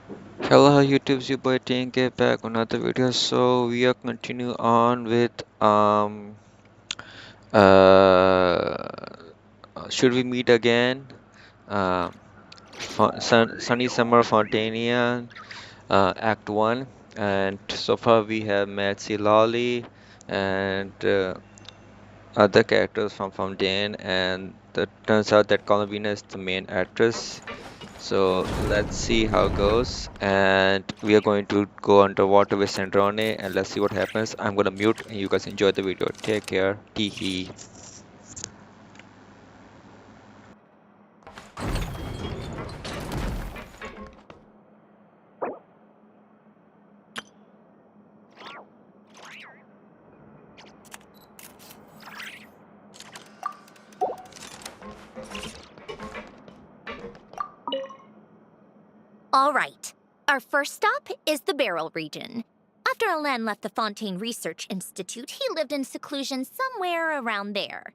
Hello YouTube's your boy TNK back on another video. So we are continue on with uh should we meet again? Uh, Sunny Summer Fontania Act 1, and so far we have met C. Lolly and other characters from Fontaine, and it turns out that Columbina is the main actress. So let's see how it goes. And we are going to go underwater with Sandrone and let's see what happens. I'm gonna mute and you guys enjoy the video. Take care. Teehee. All right. Our first stop is the Barrel region. After Alain left the Fontaine Research Institute, he lived in seclusion somewhere around there.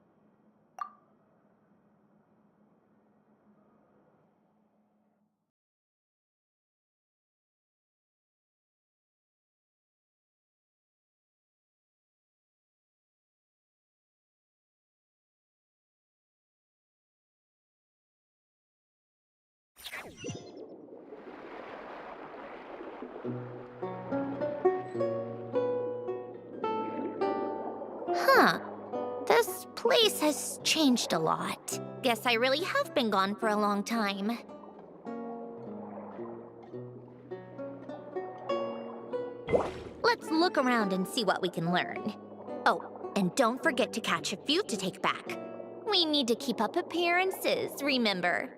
Huh. This place has changed a lot. Guess I really have been gone for a long time. Let's look around and see what we can learn. Oh, and don't forget to catch a few to take back. We need to keep up appearances, remember?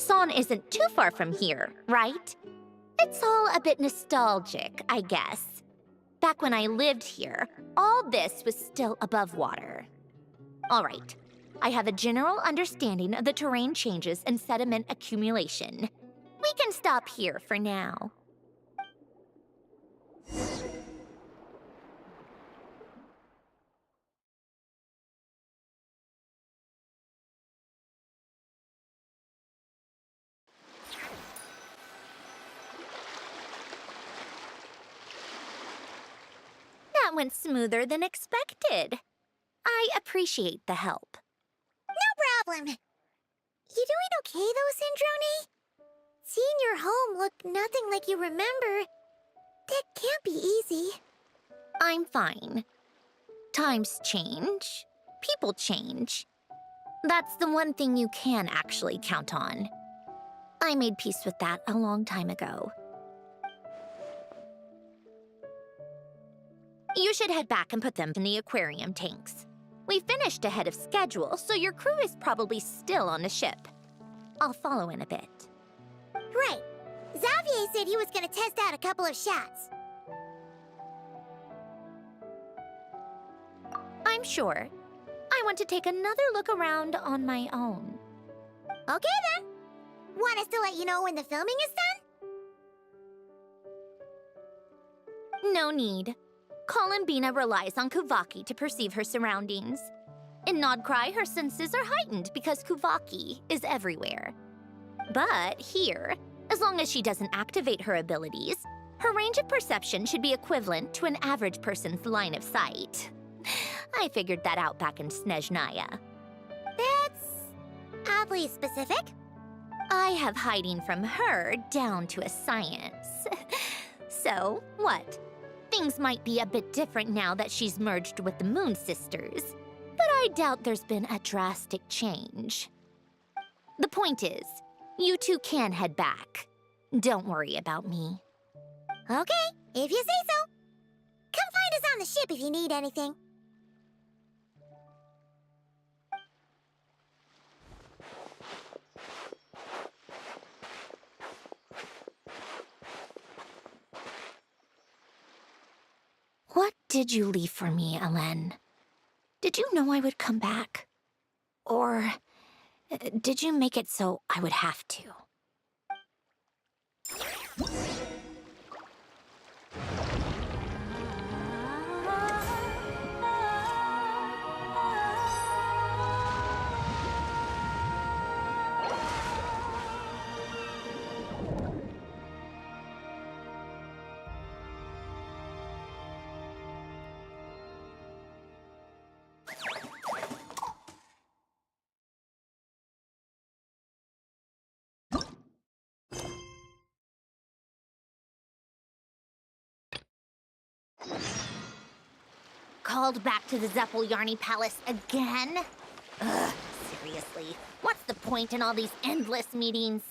Poisson isn't too far from here, right? It's all a bit nostalgic, I guess. Back when I lived here, all this was still above water. All right, I have a general understanding of the terrain changes and sediment accumulation. We can stop here for now. That went smoother than expected. I appreciate the help. No problem. You doing okay though, Sandrone? Seeing your home look nothing like you remember, that can't be easy. I'm fine. Times change. People change. That's the one thing you can actually count on. I made peace with that a long time ago. You should head back and put them in the aquarium tanks. We finished ahead of schedule, so your crew is probably still on the ship. I'll follow in a bit. Right. Xavier said he was gonna test out a couple of shots. I'm sure. I want to take another look around on my own. Okay then. Want us to let you know when the filming is done? No need. Columbina relies on Kuvaki to perceive her surroundings. In Nodcry, her senses are heightened because Kuvaki is everywhere. But here, as long as she doesn't activate her abilities, her range of perception should be equivalent to an average person's line of sight. I figured that out back in Snezhnaya. That's oddly specific. I have hiding from her down to a science. So, what? Things might be a bit different now that she's merged with the Moon Sisters, but I doubt there's been a drastic change. The point is, you two can head back. Don't worry about me. Okay, if you say so. Come find us on the ship if you need anything. What did you leave for me, Hélène? Did you know I would come back? Or did you make it so I would have to? Called back to the Zeppeljärny Palace again? Ugh, seriously, what's the point in all these endless meetings?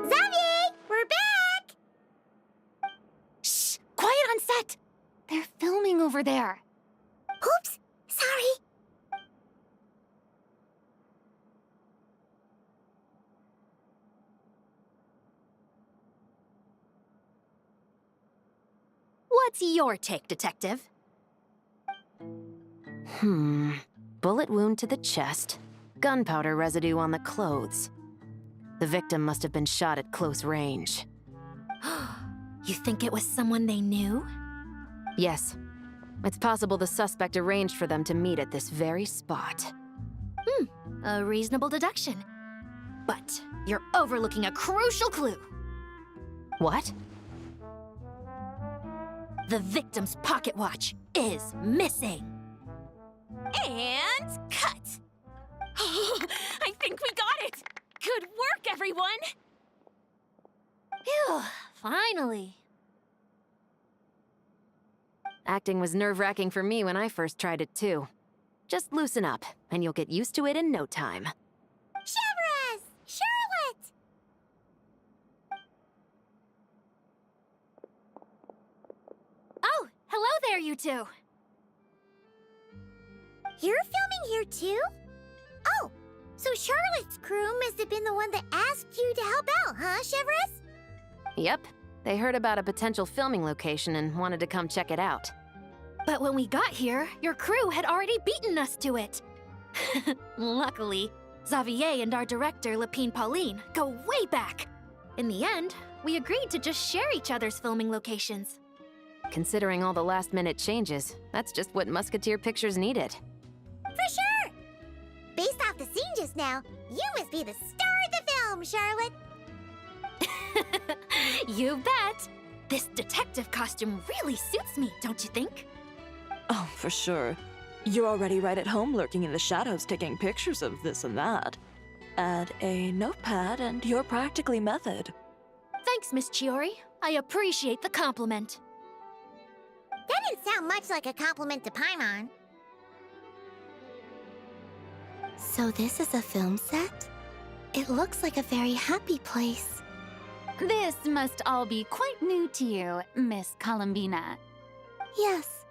Xavier, we're back! Shh! Quiet on set! They're filming over there. Oops, sorry. What's your take, Detective? Bullet wound to the chest. Gunpowder residue on the clothes. The victim must have been shot at close range. You think it was someone they knew? Yes. It's possible the suspect arranged for them to meet at this very spot. A reasonable deduction. But you're overlooking a crucial clue. What? The victim's pocket watch is missing. And cut! I think we got it! Good work, everyone! Phew, finally. Acting was nerve-wracking for me when I first tried it too. Just loosen up, and you'll get used to it in no time. Chevres! Charlotte! Oh, hello there, you two. You're filming here too? Oh, so Charlotte's crew must have been the one that asked you to help out, huh, Chevres? Yep. They heard about a potential filming location and wanted to come check it out. But when we got here, your crew had already beaten us to it. Luckily, Xavier and our director, Lapine Pauline, go way back. In the end, we agreed to just share each other's filming locations. Considering all the last-minute changes, that's just what Musketeer Pictures needed. For sure! Based off the scene just now, you must be the star of the film, Charlotte! You bet! This detective costume really suits me, don't you think? Oh, for sure. You're already right at home lurking in the shadows taking pictures of this and that. Add a notepad and you're practically method. Thanks, Miss Chiori. I appreciate the compliment. That didn't sound much like a compliment to Paimon. So this is a film set? It looks like a very happy place. This must all be quite new to you, Miss Columbina. Yes.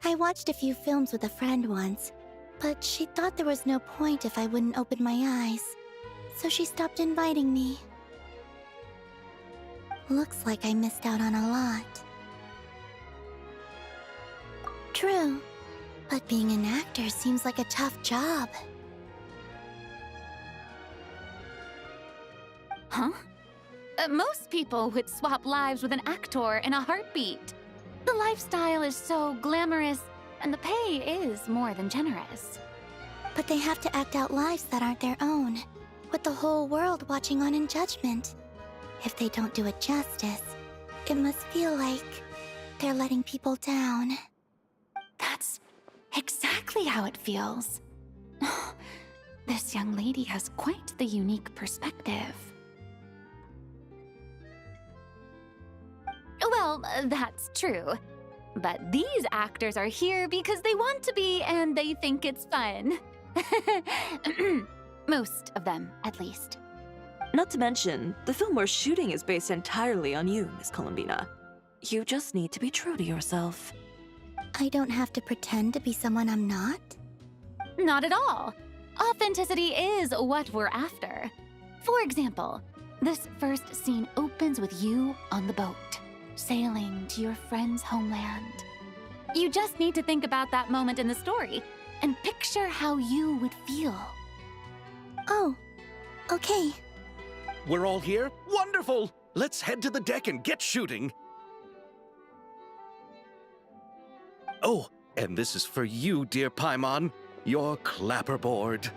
I watched a few films with a friend once, but she thought there was no point if I wouldn't open my eyes. So she stopped inviting me. Looks like I missed out on a lot. True, but being an actor seems like a tough job. Huh? Most people would swap lives with an actor in a heartbeat. The lifestyle is so glamorous, and the pay is more than generous. But they have to act out lives that aren't their own. with the whole world watching on in judgment. If they don't do it justice, it must feel like they're letting people down. That's exactly how it feels. This young lady has quite the unique perspective. Well, that's true. But these actors are here because they want to be and they think it's fun. Most of them, at least. Not to mention, the film we're shooting is based entirely on you, Miss Columbina. You just need to be true to yourself. I don't have to pretend to be someone I'm not? Not at all. Authenticity is what we're after. For example, this first scene opens with you on the boat, sailing to your friend's homeland. You just need to think about that moment in the story and picture how you would feel. Oh, okay. We're all here? Wonderful! Let's head to the deck and get shooting. Oh, and this is for you, dear Paimon, your clapperboard.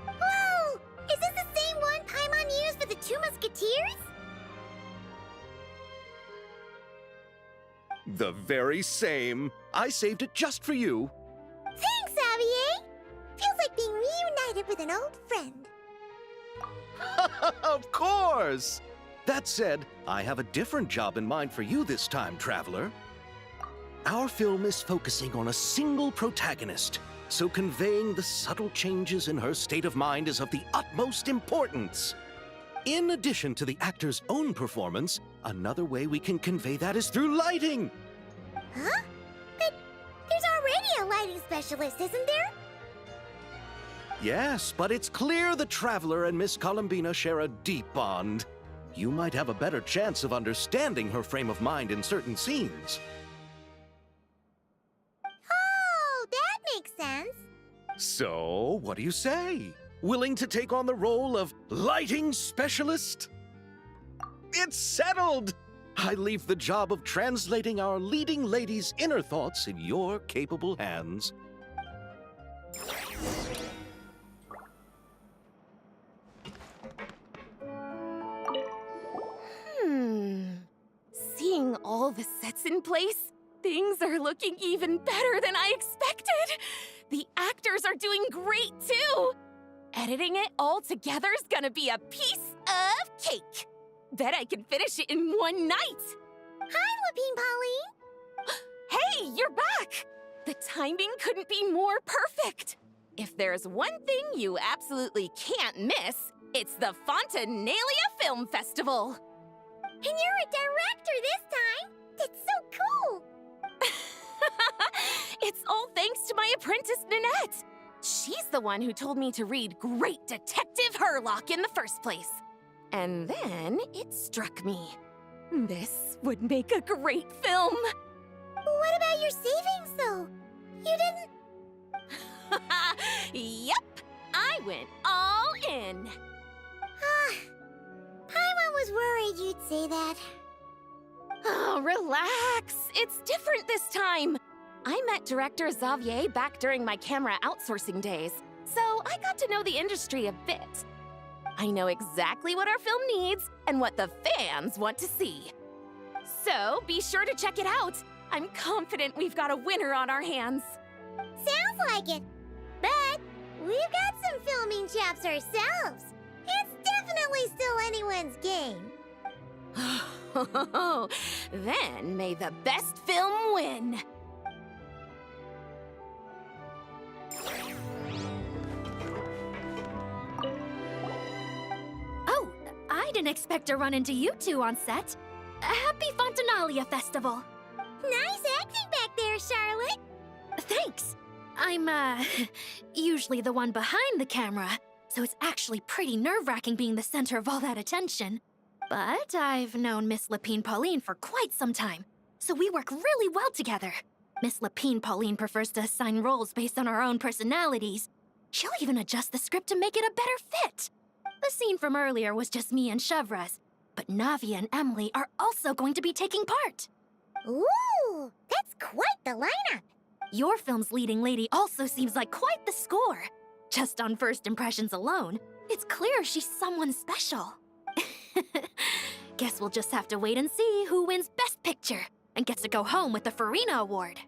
Whoa! Is this the same one Paimon used for the Two Musketeers? The very same. I saved it just for you. Thanks, Xavier! Feels like being reunited with an old friend. Of course! That said, I have a different job in mind for you this time, traveler. Our film is focusing on a single protagonist, so conveying the subtle changes in her state of mind is of the utmost importance. In addition to the actor's own performance, another way we can convey that is through lighting. Huh? But there's already a lighting specialist, isn't there? Yes, but it's clear the traveler and Miss Columbina share a deep bond. You might have a better chance of understanding her frame of mind in certain scenes. Oh, that makes sense. So, what do you say? Willing to take on the role of lighting specialist? It's settled! I leave the job of translating our leading lady's inner thoughts in your capable hands. Seeing all the sets in place, things are looking even better than I expected. The actors are doing great too. Editing it all together's gonna be a piece of cake. Bet I can finish it in one night. Hi, Lapine Pauline. Hey, you're back! The timing couldn't be more perfect. If there's one thing you absolutely can't miss, it's the Fontinalia Film Festival. And you're a director this time. That's so cool. It's all thanks to my apprentice, Nanette. She's the one who told me to read Great Detective Herlock in the first place. And then it struck me. This would make a great film. What about your savings, though? You didn't... Yep, I went all in. Paimon was worried you'd say that. Oh, relax. It's different this time. I met director Xavier back during my camera outsourcing days, so I got to know the industry a bit. I know exactly what our film needs and what the fans want to see. So be sure to check it out. I'm confident we've got a winner on our hands. Sounds like it. But we've got some filming chops ourselves. It's definitely still anyone's game. Then may the best film win. Oh, I didn't expect to run into you two on set. Happy Fontinalia Festival. Nice acting back there, Charlotte. Thanks. I'm, usually the one behind the camera, so it's actually pretty nerve-wracking being the center of all that attention. But I've known Miss Lapine Pauline for quite some time, so we work really well together. Miss Lapine Pauline prefers to assign roles based on our own personalities. She'll even adjust the script to make it a better fit. The scene from earlier was just me and Chevres, but Navia and Emily are also going to be taking part. Ooh, that's quite the lineup. Your film's leading lady also seems like quite the score. Just on first impressions alone, It's clear she's someone special. Guess we'll just have to wait and see who wins Best Picture and gets to go home with the Farina Award.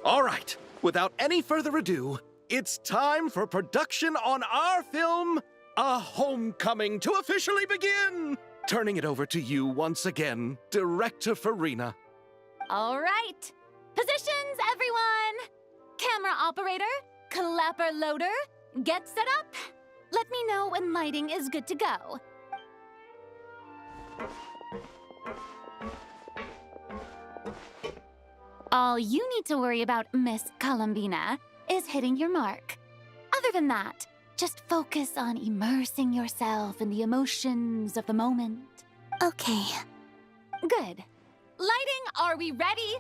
All right, without any further ado, it's time for production on our film, A Homecoming, to officially begin. Turning it over to you once again, Director Farina. All right. Positions, everyone. Camera operator, clapper loader, get set up. Let me know when lighting is good to go. All you need to worry about, Miss Columbina, is hitting your mark. Other than that, just focus on immersing yourself in the emotions of the moment. Okay. Good. Lighting, are we ready?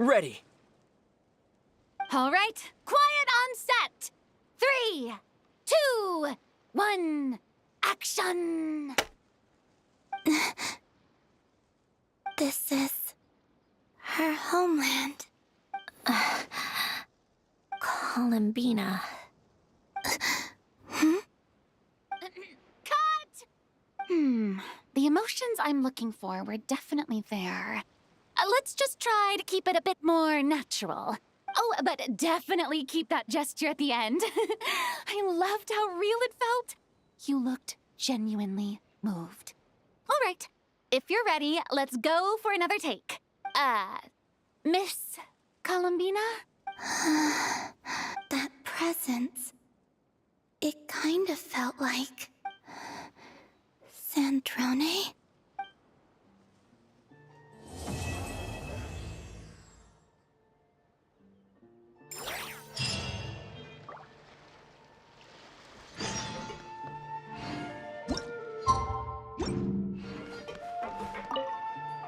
Ready. All right, quiet on set. 3, 2, 1, action! This is her homeland. Columbina. Cut! The emotions I'm looking for were definitely there. Let's just try to keep it a bit more natural. Oh, but definitely keep that gesture at the end. I loved how real it felt. You looked genuinely moved. All right, if you're ready, let's go for another take. Miss Columbina? That presence. It kind of felt like Sandrone.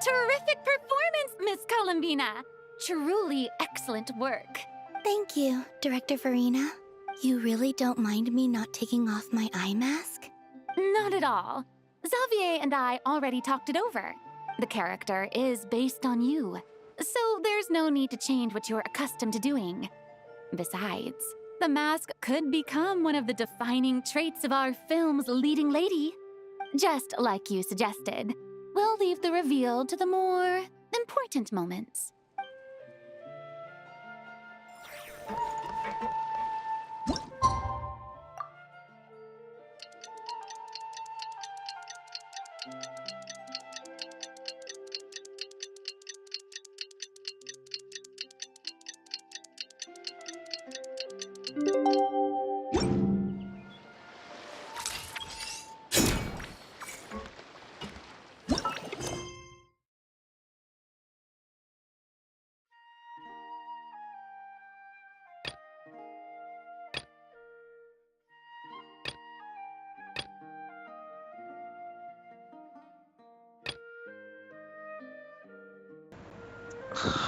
Terrific performance, Miss Columbina. Truly excellent work. Thank you, Director Farina. You really don't mind me not taking off my eye mask? Not at all. Xavier and I already talked it over. The character is based on you, so there's no need to change what you're accustomed to doing. Besides, the mask could become one of the defining traits of our film's leading lady. Just like you suggested, we'll leave the reveal to the more important moments.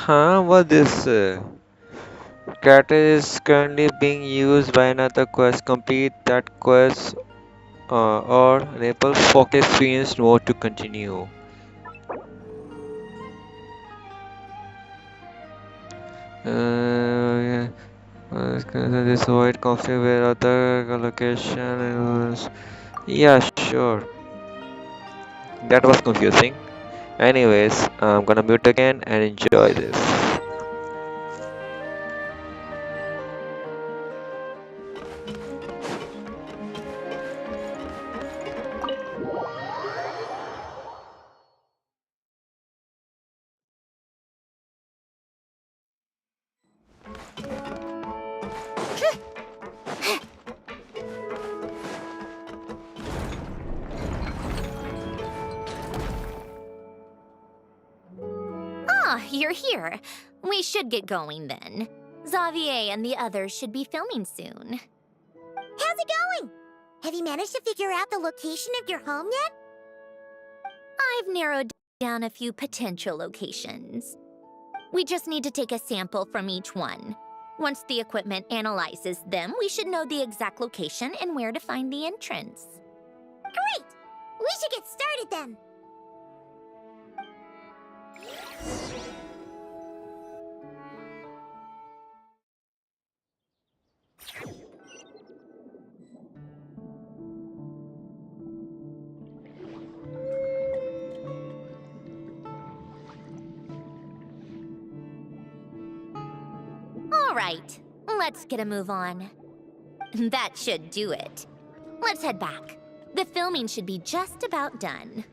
Huh? What this? Cat is currently being used by another quest. Complete that quest or enable focus experience mode to continue. Yeah. This avoid conflict with other location. Yeah, sure. That was confusing. Anyways, I'm gonna mute again and enjoy this. Ah, you're here. We should get going then. Xavier and the others should be filming soon. How's it going? Have you managed to figure out the location of your home yet? I've narrowed down a few potential locations. We just need to take a sample from each one. Once the equipment analyzes them, we should know the exact location and where to find the entrance. Great! We should get started then. All right, let's get a move on. That should do it. Let's head back. The filming should be just about done.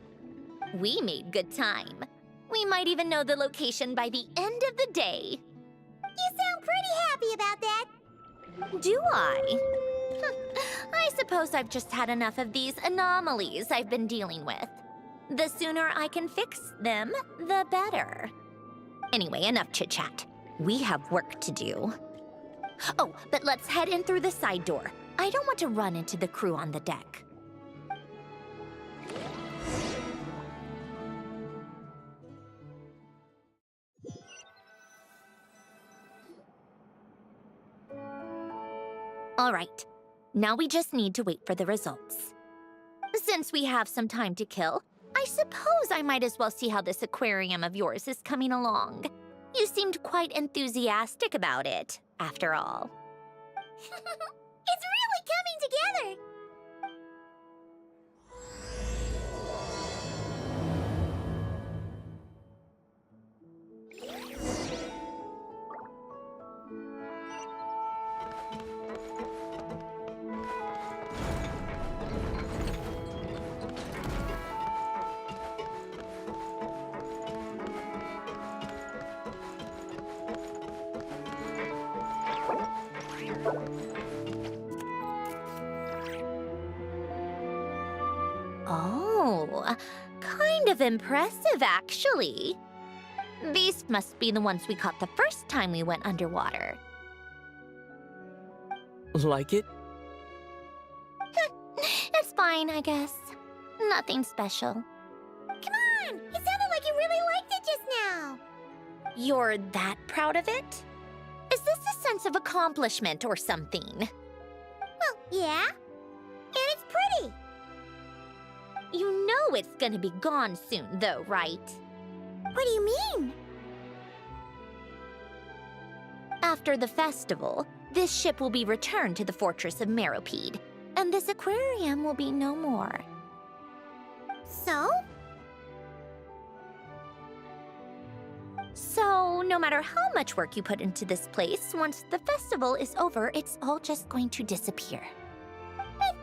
We made good time. We might even know the location by the end of the day. You sound pretty happy about that. Do I? I suppose I've just had enough of these anomalies I've been dealing with. The sooner I can fix them, the better. Anyway, enough chit-chat. We have work to do. Oh, but let's head in through the side door. I don't want to run into the crew on the deck. All right, now we just need to wait for the results. Since we have some time to kill, I suppose I might as well see how this aquarium of yours is coming along. You seemed quite enthusiastic about it, after all. It's really coming together. Oh, kind of impressive, actually. These must be the ones we caught the first time we went underwater. Like it? It's fine, I guess. Nothing special. Come on! It sounded like you really liked it just now. You're that proud of it? Is this a sense of accomplishment or something? Well, yeah. And it's pretty. You know it's gonna be gone soon, though, right? What do you mean? After the festival, this ship will be returned to the fortress of Meropede, and this aquarium will be no more. So? So, no matter how much work you put into this place, once the festival is over, it's all just going to disappear. But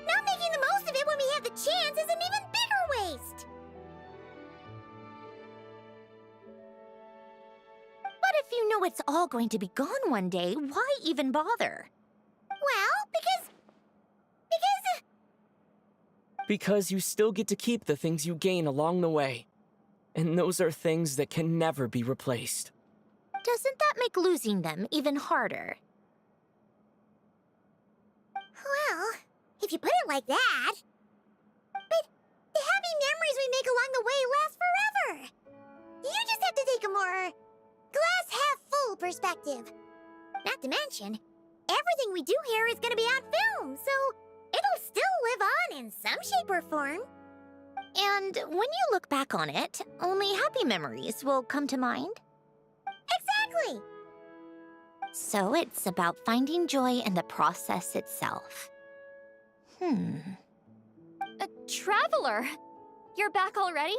not making the most of it when we have the chance is an even bigger waste. But if you know it's all going to be gone one day, why even bother? Well, because Because you still get to keep the things you gain along the way. And those are things that can never be replaced. Doesn't that make losing them even harder? well, if you put it like that. But the happy memories we make along the way last forever. You just have to take a more glass half full perspective. Not to mention, everything we do here is gonna be on film, so it'll still live on in some shape or form. And when you look back on it, only happy memories will come to mind. Exactly! So it's about finding joy in the process itself. Traveler! You're back already?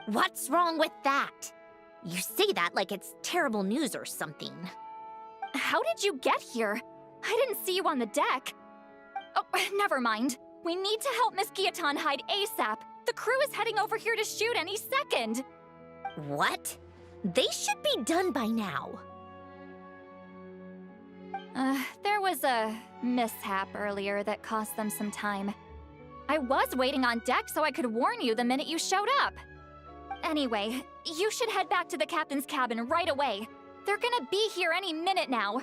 What's wrong with that? You say that like it's terrible news or something. How did you get here? I didn't see you on the deck. Oh, never mind. We need to help Miss Guillotin hide ASAP. The crew is heading over here to shoot any second. What? They should be done by now. There was a mishap earlier that cost them some time. I was waiting on deck so I could warn you the minute you showed up. Anyway, you should head back to the captain's cabin right away. They're gonna be here any minute now.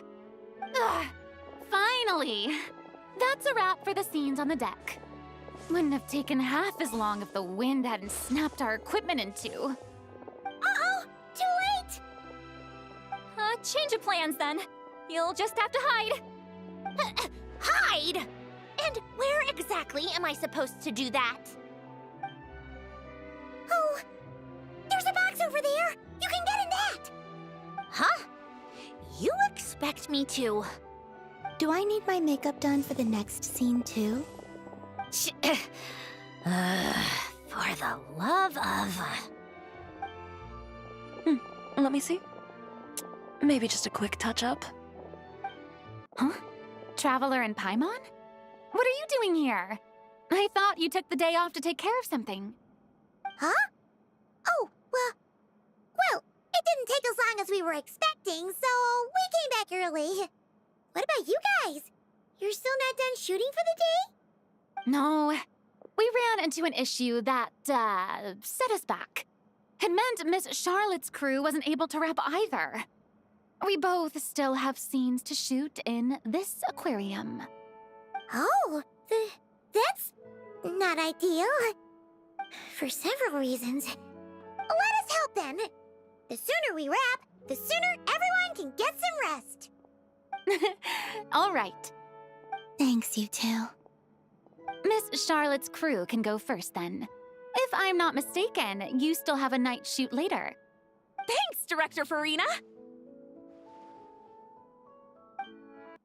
Ugh. Finally! That's a wrap for the scenes on the deck. Wouldn't have taken half as long if the wind hadn't snapped our equipment in two. Uh-oh! Too late! Change of plans then. You'll just have to hide. Hide? And where exactly am I supposed to do that? Oh, there's a box over there! You can get in that! Huh? You expect me to... Do I need my makeup done for the next scene too? For the love of... Let me see. Maybe just a quick touch-up. Huh? Traveler and Paimon? What are you doing here? I thought you took the day off to take care of something. Huh? Oh, well, it didn't take as long as we were expecting, so we came back early. What about you guys? You're still not done shooting for the day? No, we ran into an issue that, set us back. It meant Miss Charlotte's crew wasn't able to wrap either. We both still have scenes to shoot in this aquarium. Oh, that's not ideal. For several reasons. Let us help then. The sooner we wrap, the sooner everyone can get some rest. All right. Thanks, you two. Miss Charlotte's crew can go first then. If I'm not mistaken, you still have a night shoot later. Thanks, Director Farina!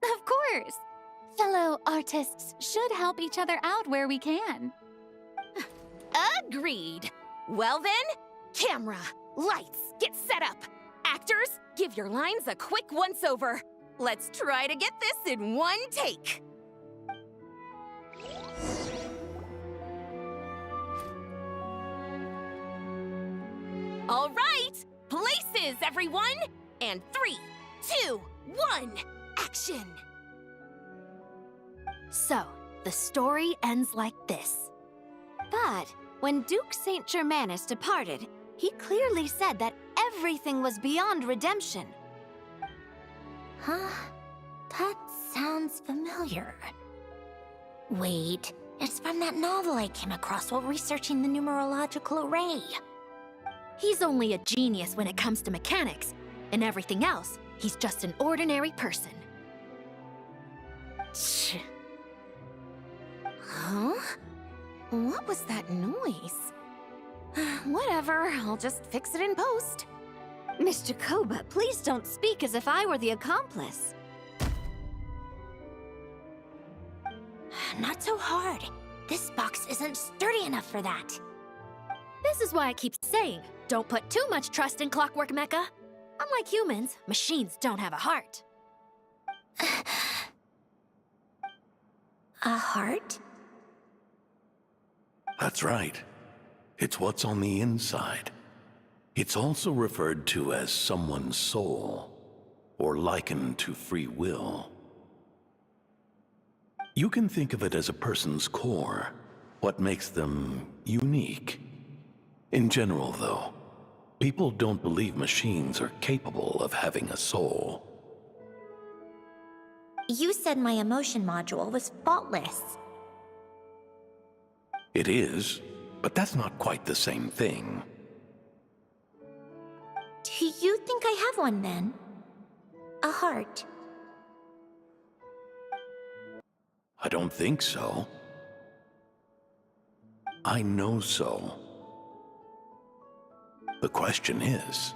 Of course. Fellow artists should help each other out where we can. Agreed. Well then, camera, lights, get set up. Actors, give your lines a quick once-over. Let's try to get this in one take. All right, places, everyone! And 3, 2, 1, action! So, the story ends like this. But when Duke Saint Germanus departed, he clearly said that everything was beyond redemption. Huh? That sounds familiar. Wait, it's from that novel I came across while researching the numerological array. He's only a genius when it comes to mechanics. In everything else, he's just an ordinary person. Tch. Huh? What was that noise? Whatever, I'll just fix it in post. Mr. Koba, please don't speak as if I were the accomplice. Not so hard. This box isn't sturdy enough for that. This is why I keep saying, don't put too much trust in Clockwork Mecha. Unlike humans, machines don't have a heart. A heart? That's right. It's what's on the inside. It's also referred to as someone's soul, or likened to free will. You can think of it as a person's core, what makes them unique. In general, though, people don't believe machines are capable of having a soul. You said my emotion module was faultless. It is, but that's not quite the same thing. Do you think I have one then? A heart? I don't think so. I know so. The question is,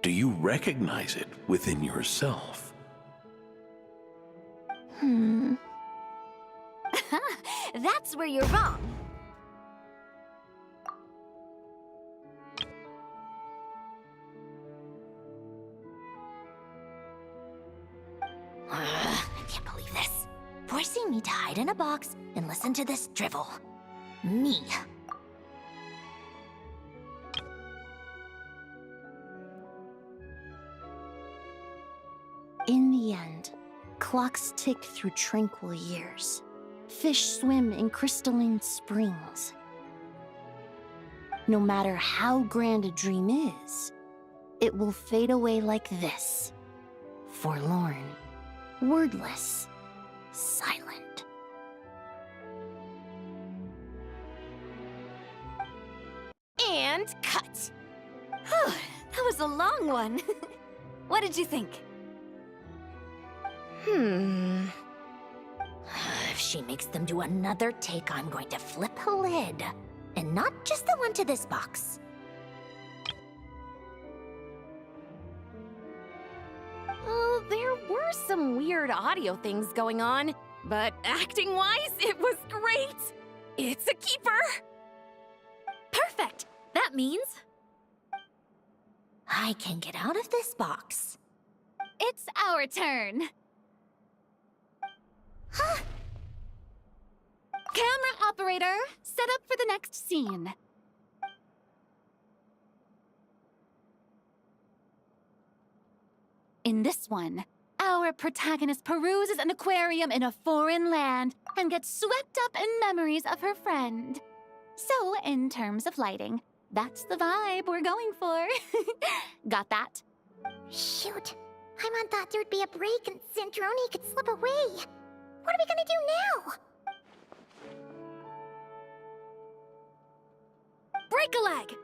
do you recognize it within yourself? That's where you're wrong. I can't believe this. Forcing me to hide in a box and listen to this drivel. Me. In the end, clocks tick through tranquil years. Fish swim in crystalline springs. No matter how grand a dream is, it will fade away like this. Forlorn, wordless, silent. And cut. Whew, that was a long one. What did you think? If she makes them do another take, I'm going to flip a lid. And not just the one to this box. Oh, there were some weird audio things going on, but acting-wise, it was great. It's a keeper. Perfect! That means I can get out of this box. It's our turn. Camera operator, set up for the next scene. In this one, our protagonist peruses an aquarium in a foreign land and gets swept up in memories of her friend. So, in terms of lighting, that's the vibe we're going for. Got that? Shoot. Paimon thought there'd be a break and Centroni could slip away. What are we gonna do now? Break a leg!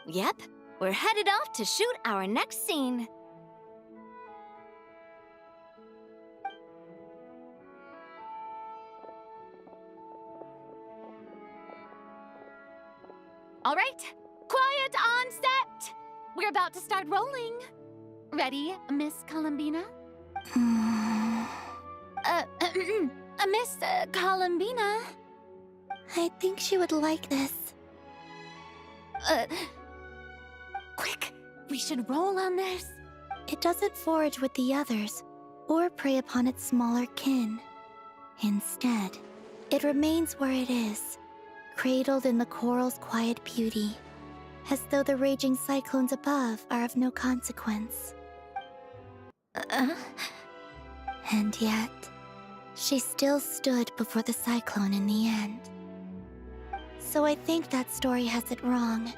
Yep, we're headed off to shoot our next scene. All right, quiet on set. We're about to start rolling. Ready, Miss Columbina? Miss Columbina? I think she would like this. Quick, we should roll on this. It doesn't forage with the others, or prey upon its smaller kin. Instead, it remains where it is, cradled in the coral's quiet beauty, as though the raging cyclones above are of no consequence. And yet, she still stood before the cyclone in the end. So I think that story has it wrong.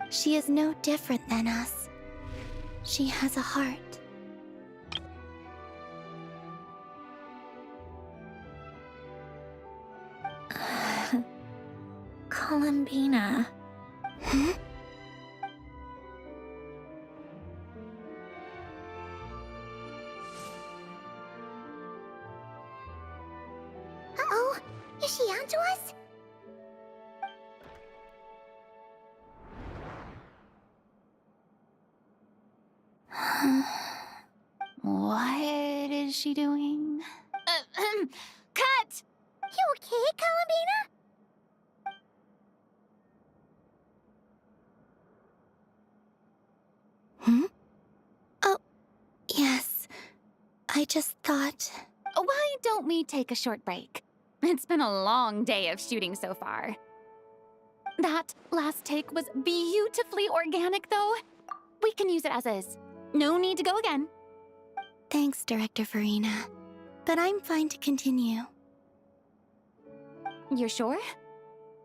She is no different than us. She has a heart. Columbina. Hmm? Uh-oh. Is she onto us? What is she doing? Cut! You okay, Columbina? Hmm? Oh, yes. I just thought... Why don't we take a short break? It's been a long day of shooting so far. That last take was beautifully organic, though. We can use it as is. No need to go again. Thanks, Director Farina. But I'm fine to continue. You're sure?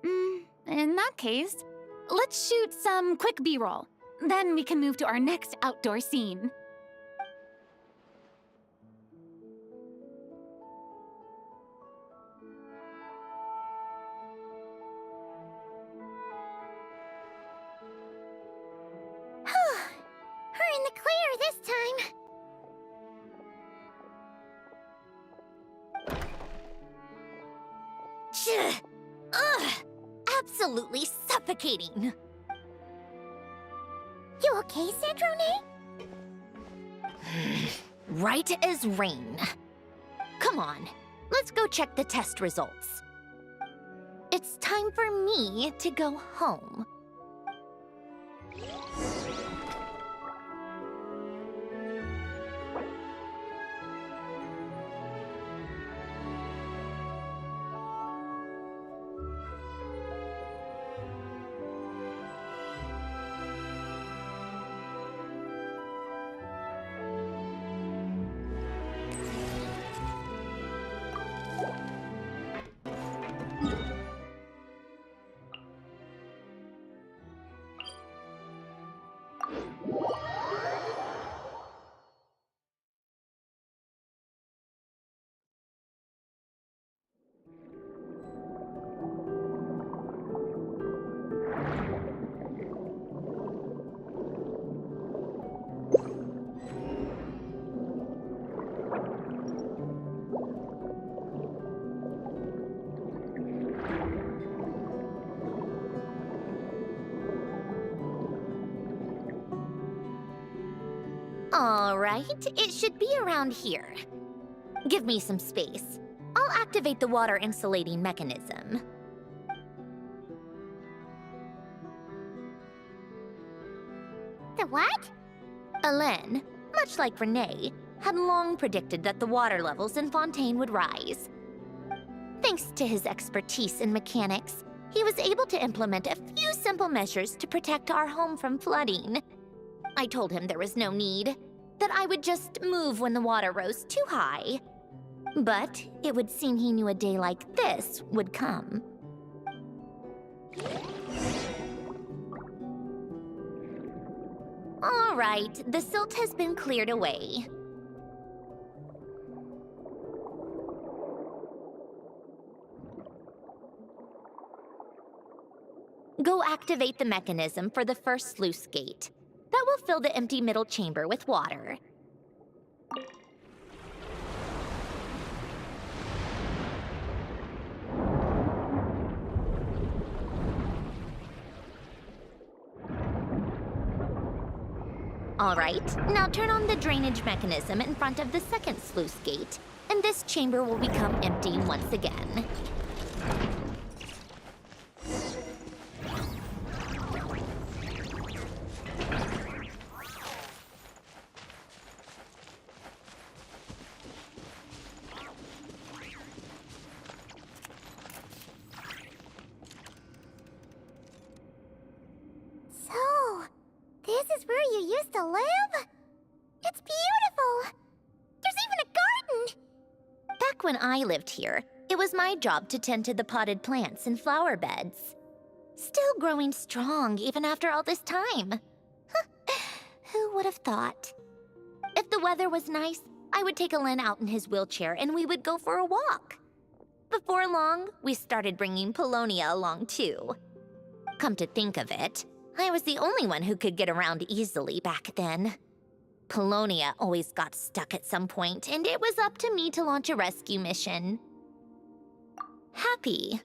In that case, let's shoot some quick B-roll. Then we can move to our next outdoor scene. Ugh! Absolutely suffocating. You okay, Sandrone? Right as rain. Come on, let's go check the test results. It's time for me to go home. All right, it should be around here. Give me some space. I'll activate the water insulating mechanism. The what? Alain, much like Renee, had long predicted that the water levels in Fontaine would rise. Thanks to his expertise in mechanics, he was able to implement a few simple measures to protect our home from flooding. I told him there was no need, that I would just move when the water rose too high. But it would seem he knew a day like this would come. All right, the silt has been cleared away. Go activate the mechanism for the first sluice gate. That will fill the empty middle chamber with water. All right, now turn on the drainage mechanism in front of the second sluice gate, and this chamber will become empty once again. So, this is where you used to live? It's beautiful! There's even a garden! Back when I lived here, it was my job to tend to the potted plants and flower beds. Still growing strong even after all this time. Who would have thought? If the weather was nice, I would take Alain out in his wheelchair and we would go for a walk. Before long, we started bringing Polonia along too. Come to think of it, I was the only one who could get around easily back then. Polonia always got stuck at some point, and it was up to me to launch a rescue mission. Happy?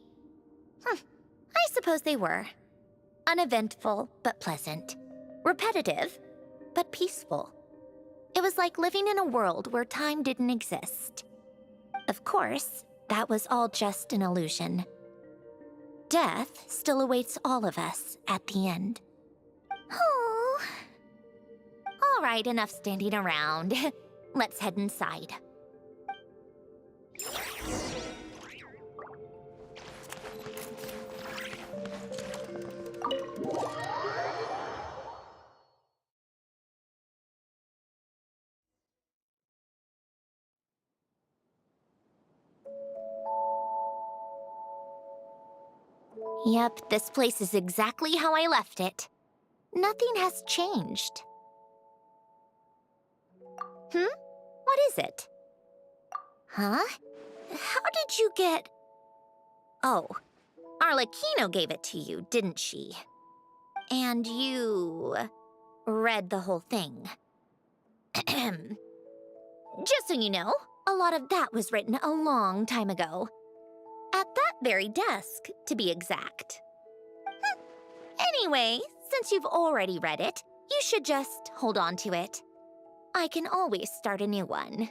I suppose they were. Uneventful, but pleasant. Repetitive, but peaceful. It was like living in a world where time didn't exist. Of course, that was all just an illusion. Death still awaits all of us at the end. Oh. All right, enough standing around. Let's head inside. Yep, this place is exactly how I left it. Nothing has changed. What is it? Huh? How did you get... Oh, Arlecchino gave it to you, didn't she? And you... read the whole thing. Just so you know, a lot of that was written a long time ago. At that very desk, to be exact. Anyway, since you've already read it, you should just hold on to it. I can always start a new one.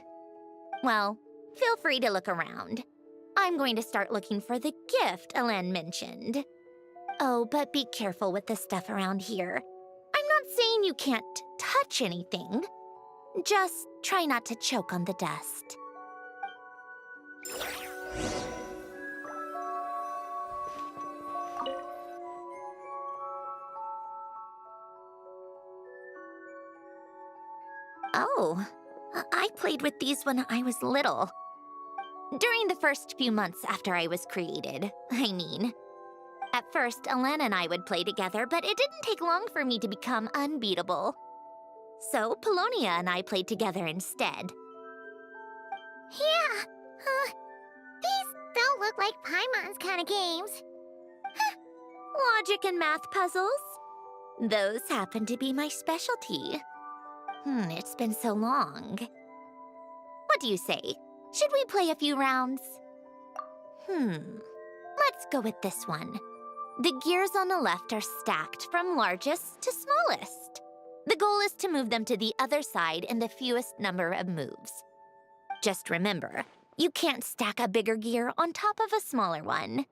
Well, feel free to look around. I'm going to start looking for the gift Ellen mentioned. Oh, but be careful with the stuff around here. I'm not saying you can't touch anything. Just try not to choke on the dust. Oh, I played with these when I was little. During the first few months after I was created, I mean. At first, Alana and I would play together, but it didn't take long for me to become unbeatable. So, Polonia and I played together instead. Yeah, these don't look like Paimon's kind of games. Logic and math puzzles? Those happen to be my specialty. It's been so long. What do you say? Should we play a few rounds? Let's go with this one. The gears on the left are stacked from largest to smallest. The goal is to move them to the other side in the fewest number of moves. Just remember, you can't stack a bigger gear on top of a smaller one.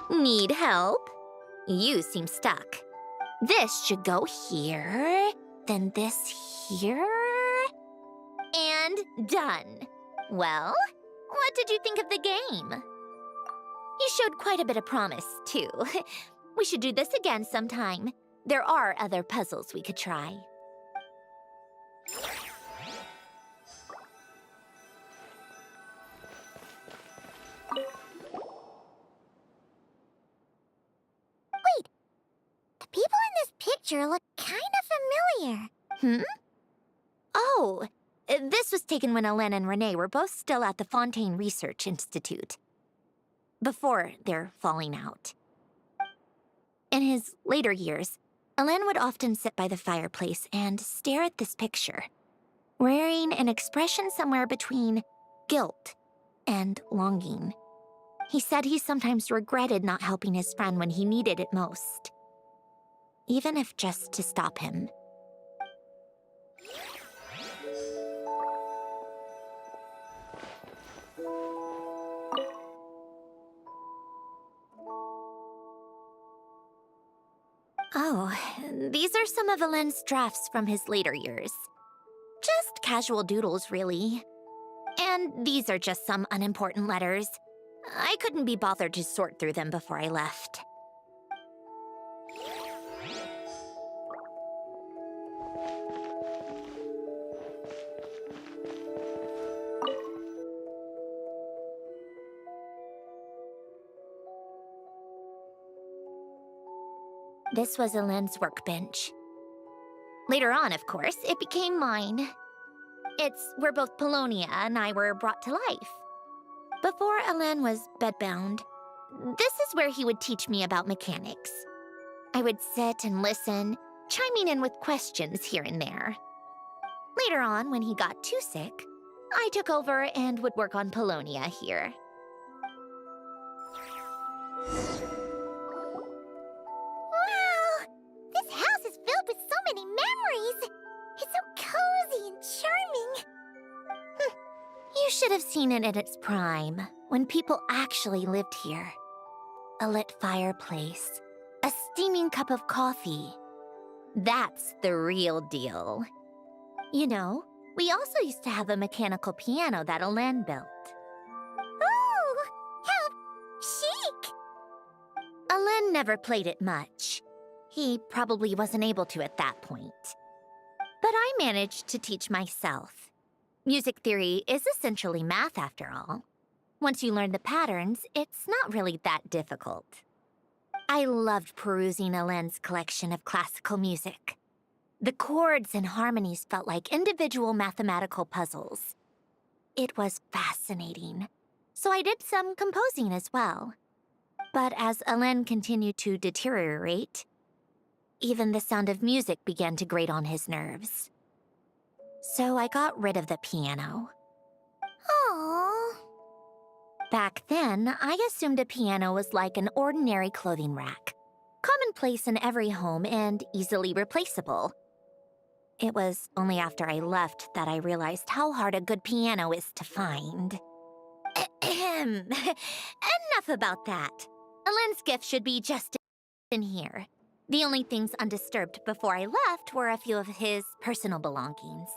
Need help? You seem stuck. This should go here, then this here, and done. Well, what did you think of the game? You showed quite a bit of promise, too. We should do this again sometime. There are other puzzles we could try. The people in this picture look kind of familiar. Oh, this was taken when Hélène and Renee were both still at the Fontaine Research Institute. Before their falling out. In his later years, Hélène would often sit by the fireplace and stare at this picture, wearing an expression somewhere between guilt and longing. He said he sometimes regretted not helping his friend when he needed it most, even if just to stop him. Oh, these are some of Hélène's drafts from his later years. Just casual doodles, really. And these are just some unimportant letters. I couldn't be bothered to sort through them before I left. This was Elaine's workbench. Later on, of course, it became mine. It's where both Polonia and I were brought to life. Before Elaine was bedbound, this is where he would teach me about mechanics. I would sit and listen, chiming in with questions here and there. Later on, when he got too sick, I took over and would work on Polonia here. Wow! This house is filled with so many memories! It's so cozy and charming! You should have seen it in its prime, when people actually lived here. A lit fireplace, a steaming cup of coffee. That's the real deal. You know, we also used to have a mechanical piano that Elaine built. Oh! How chic! Elaine never played it much. He probably wasn't able to at that point. But I managed to teach myself. Music theory is essentially math, after all. Once you learn the patterns, it's not really that difficult. I loved perusing Elaine's collection of classical music. The chords and harmonies felt like individual mathematical puzzles. It was fascinating, so I did some composing as well. But as Elaine continued to deteriorate, even the sound of music began to grate on his nerves. So I got rid of the piano. Aww. Back then, I assumed a piano was like an ordinary clothing rack, commonplace in every home and easily replaceable. It was only after I left that I realized how hard a good piano is to find. Ahem. Enough about that. Elaine's gift should be just in here. The only things undisturbed before I left were a few of his personal belongings.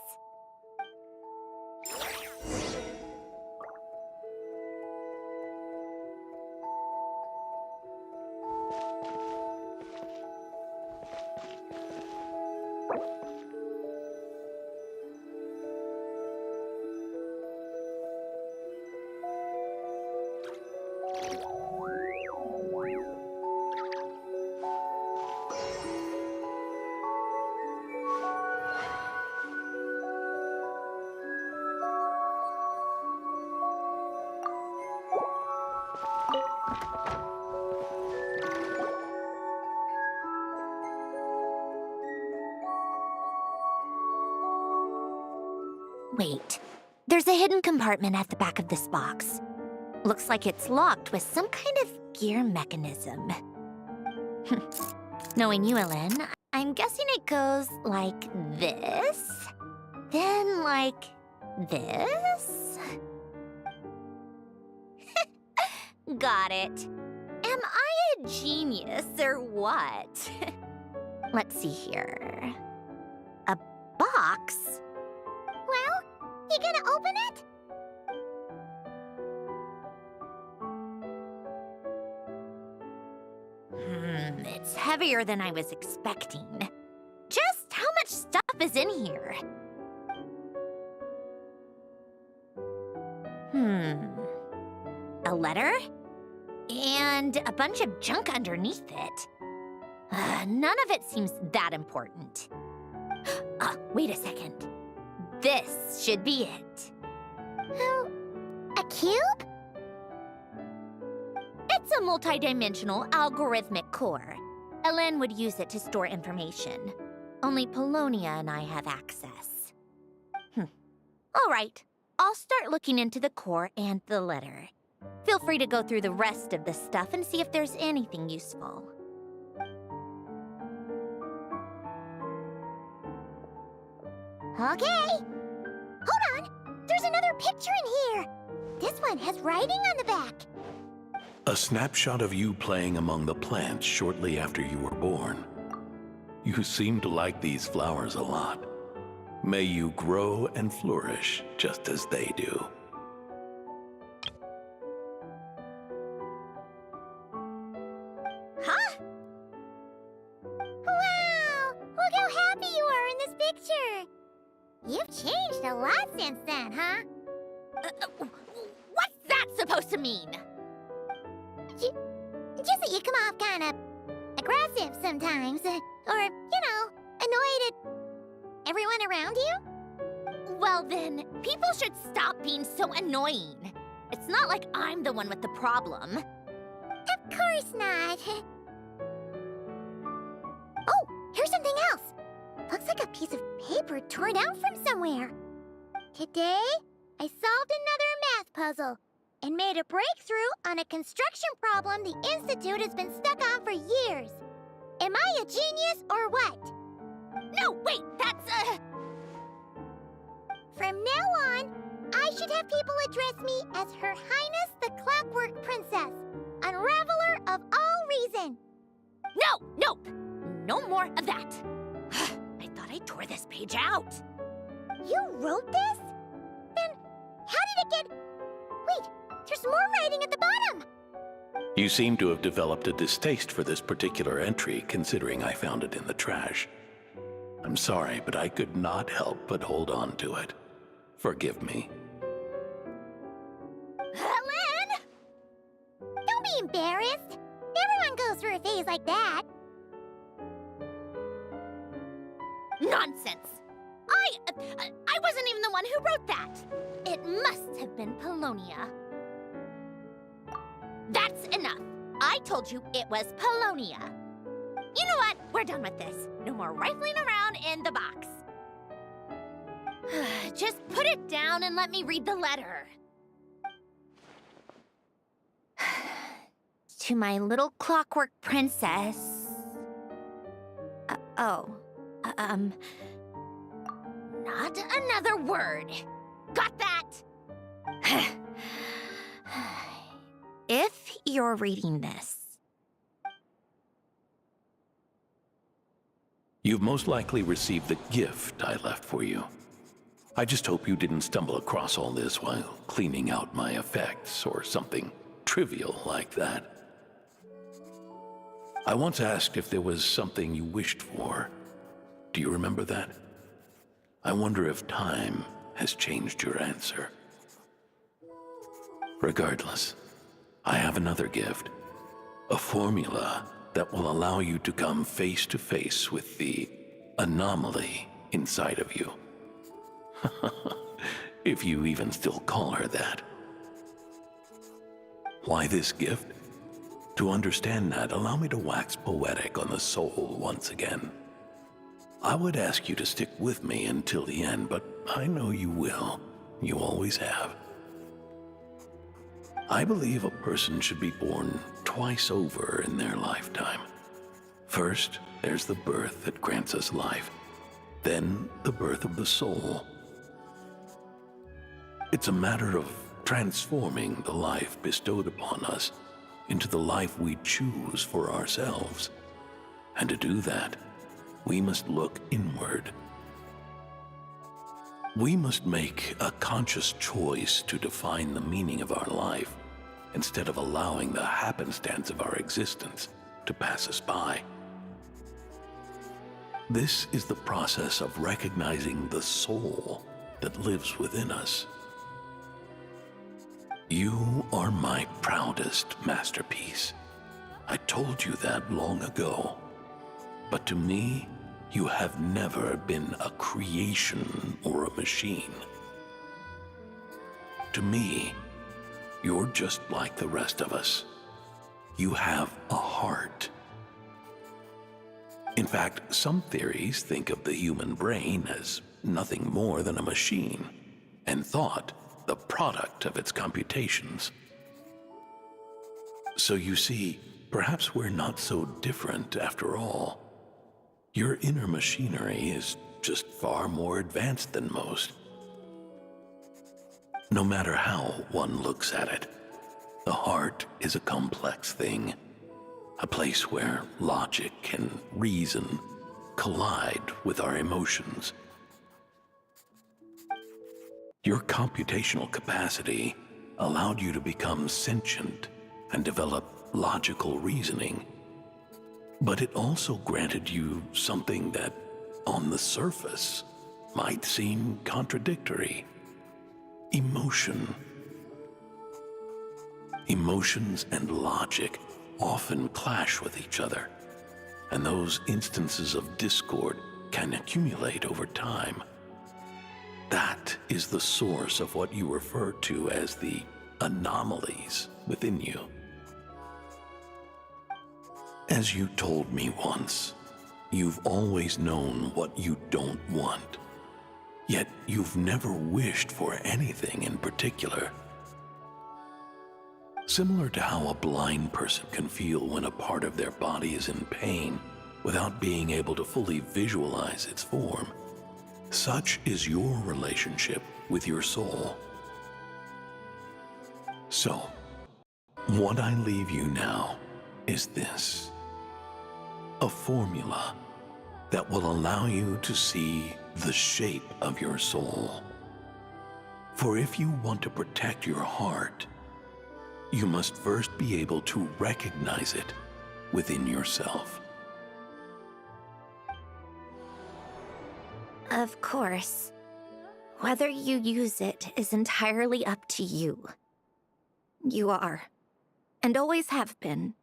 Wait, there's a hidden compartment at the back of this box. Looks like it's locked with some kind of gear mechanism. Knowing you, Elaine, I'm guessing it goes like this, then like this. Got it. Am I a genius or what? Let's see here. A box? Well, you gonna open it? It's heavier than I was expecting. Just how much stuff is in here? A letter? And a bunch of junk underneath it. None of it seems that important. Wait a second. This should be it. Oh, a cube? It's a multidimensional algorithmic core. Elaine would use it to store information. Only Polonia and I have access. All right, I'll start looking into the core and the letter. Feel free to go through the rest of the stuff and see if there's anything useful. Okay. Hold on. There's another picture in here. This one has writing on the back. A snapshot of you playing among the plants shortly after you were born. You seem to like these flowers a lot. May you grow and flourish just as they do. You've changed a lot since then, huh? What's that supposed to mean? Just that you come off kind of aggressive sometimes. Or, annoyed at everyone around you? Well then, people should stop being so annoying. It's not like I'm the one with the problem. Of course not. Oh, here's something else. Looks like a piece of paper torn out from somewhere. Today, I solved another math puzzle and made a breakthrough on a construction problem the Institute has been stuck on for years. Am I a genius or what? No, wait, that's From now on, I should have people address me as Her Highness the Clockwork Princess, Unraveler of all reason. Nope. No more of that. I thought I tore this page out. You wrote this? Then how did it get... Wait, there's more writing at the bottom. You seem to have developed a distaste for this particular entry, considering I found it in the trash. I'm sorry, but I could not help but hold on to it. Forgive me. Helen! Don't be embarrassed. Everyone goes through a phase like that. Nonsense. I wasn't even the one who wrote that. It must have been Polonia. That's enough. I told you it was Polonia. You know what? We're done with this. No more rifling around in the box. Just put it down and let me read the letter. To my little clockwork princess. Not another word. Got that? If you're reading this, You've most likely received the gift I left for you. I just hope you didn't stumble across all this while cleaning out my effects or something trivial like that. I once asked if there was something you wished for. Do you remember that? I wonder if time has changed your answer. Regardless, I have another gift. A formula that will allow you to come face to face with the anomaly inside of you. If you even still call her that. Why this gift? To understand that, allow me to wax poetic on the soul once again. I would ask you to stick with me until the end, but I know you will. You always have. I believe a person should be born twice over in their lifetime. First, there's the birth that grants us life. Then, the birth of the soul. It's a matter of transforming the life bestowed upon us into the life we choose for ourselves. And to do that, we must look inward. We must make a conscious choice to define the meaning of our life instead of allowing the happenstance of our existence to pass us by. This is the process of recognizing the soul that lives within us. You are my proudest masterpiece. I told you that long ago. But to me, you have never been a creation or a machine. To me, you're just like the rest of us. You have a heart. In fact, some theories think of the human brain as nothing more than a machine, and thought the product of its computations. So you see, perhaps we're not so different after all. Your inner machinery is just far more advanced than most. No matter how one looks at it, the heart is a complex thing, a place where logic and reason collide with our emotions. Your computational capacity allowed you to become sentient and develop logical reasoning. But it also granted you something that, on the surface, might seem contradictory. Emotions and logic often clash with each other, and those instances of discord can accumulate over time. That is the source of what you refer to as the anomalies within you. As you told me once, you've always known what you don't want, yet you've never wished for anything in particular. Similar to how a blind person can feel when a part of their body is in pain without being able to fully visualize its form, such is your relationship with your soul. So, what I leave you now is this: a formula that will allow you to see the shape of your soul. For if you want to protect your heart, you must first be able to recognize it within yourself. Of course. Whether you use it is entirely up to you. You are, and always have been,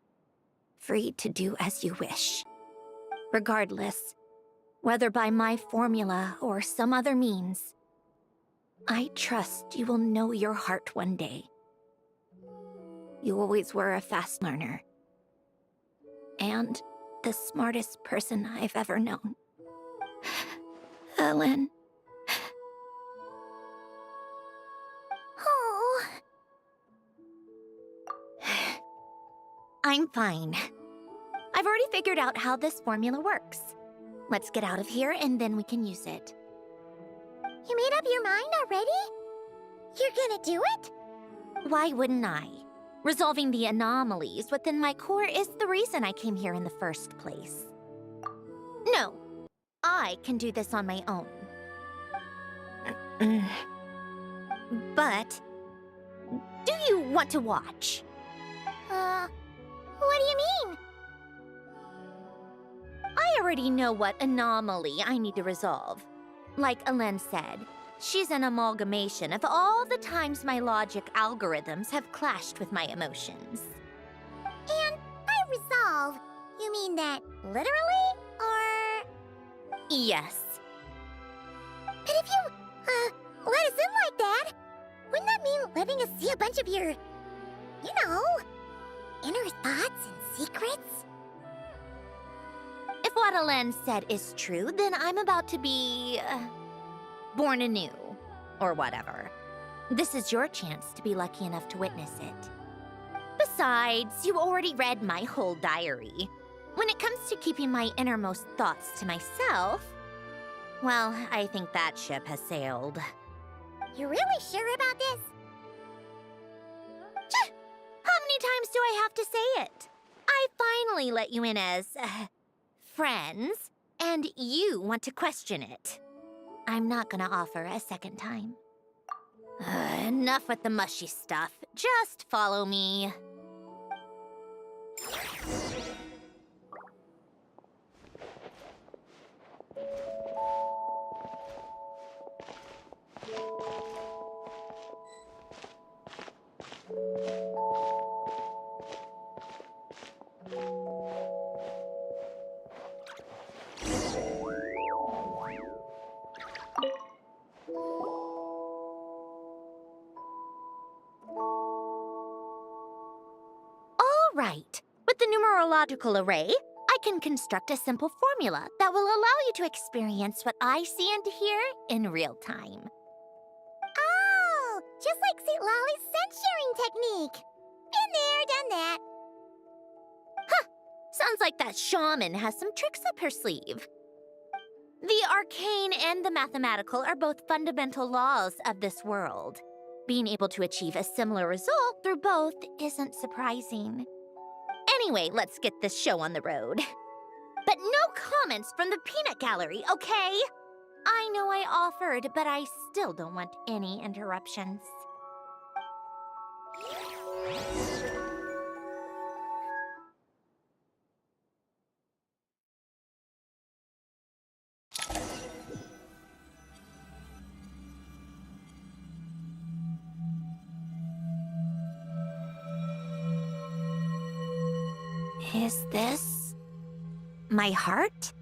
free to do as you wish. Regardless, whether by my formula or some other means, I trust you will know your heart one day. You always were a fast learner, and the smartest person I've ever known. Ellen. Oh. I'm fine. I've already figured out how this formula works. Let's get out of here and then we can use it. You made up your mind already? You're gonna do it? Why wouldn't I? Resolving the anomalies within my core is the reason I came here in the first place. No, I can do this on my own. But, do you want to watch? What do you mean? I already know what anomaly I need to resolve. Like Ellen said, she's an amalgamation of all the times my logic algorithms have clashed with my emotions. And by resolve, you mean that literally, or...? Yes. But if you, let us in like that, wouldn't that mean letting us see a bunch of your, inner thoughts and secrets? If what Ellen said is true, then I'm about to be... born anew, or whatever. This is your chance to be lucky enough to witness it. Besides, you already read my whole diary. When it comes to keeping my innermost thoughts to myself, well, I think that ship has sailed. You're really sure about this? How many times do I have to say it? I finally let you in as... friends, and you want to question it. I'm not gonna offer a second time. Enough with the mushy stuff. Just follow me. Right. With the numerological array, I can construct a simple formula that will allow you to experience what I see and hear in real time. Oh, just like St. Lolly's scent-sharing technique. Been there, done that. Huh. Sounds like that shaman has some tricks up her sleeve. The arcane and the mathematical are both fundamental laws of this world. Being able to achieve a similar result through both isn't surprising. Anyway, let's get this show on the road. But no comments from the peanut gallery, okay? I know I offered, but I still don't want any interruptions. Is this my heart?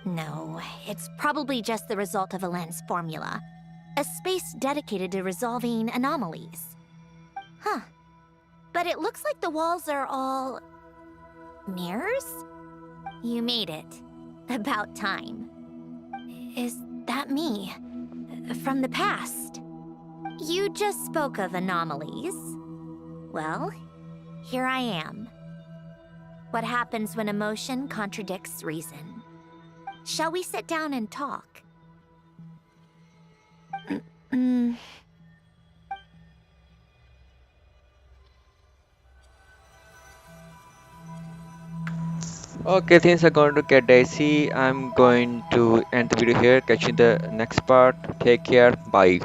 No, it's probably just the result of a lens formula. A space dedicated to resolving anomalies. Huh. But it looks like the walls are all... mirrors? You made it. About time. Is that me? From the past? You just spoke of anomalies. Well, here I am. What happens when emotion contradicts reason? Shall we sit down and talk? Okay, things are going to get dicey. I'm going to end the video here. Catch you in the next part. Take care. Bye.